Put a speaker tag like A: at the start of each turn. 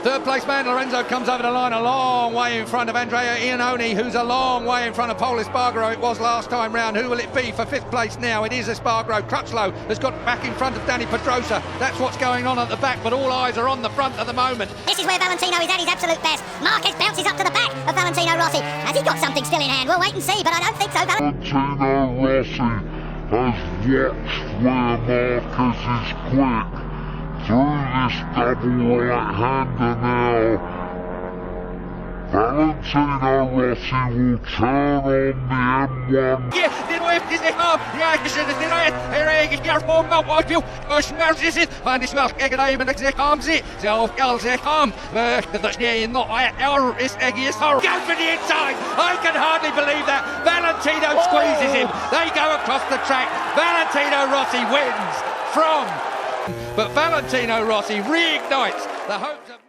A: Third place man Lorenzo comes over the line a long way in front of Andrea Iannone, who's a long way in front of Paul Espargaro. It was last time round. Who will it be for fifth place now? It is Espargaro. Crutchlow has got back in front of Danny Pedrosa. That's what's going on at the back, but all eyes are on the front at the moment.
B: This is where Valentino is at his absolute best. Marquez bounces up to the back of Valentino Rossi. Has he got something still in hand? We'll wait and see, but I don't think so.
C: Valentino Rossi has watched where Marquez is quick. Through this double right-hander now, Valentino Rossi will turn on the M1.
A: Dit heeft hij zich af. Ja, ik zit het eruit. Hij is hier voor me op je. Snel is het. Van die snel kijken naar je met zich aan zit. Zelf al zich aan. Dat is niet nog. Er is Eggy is hard. Go for the inside. I can hardly believe that. Valentino squeezes him. They go across the track. Valentino Rossi wins from. But Valentino Rossi reignites the hopes of...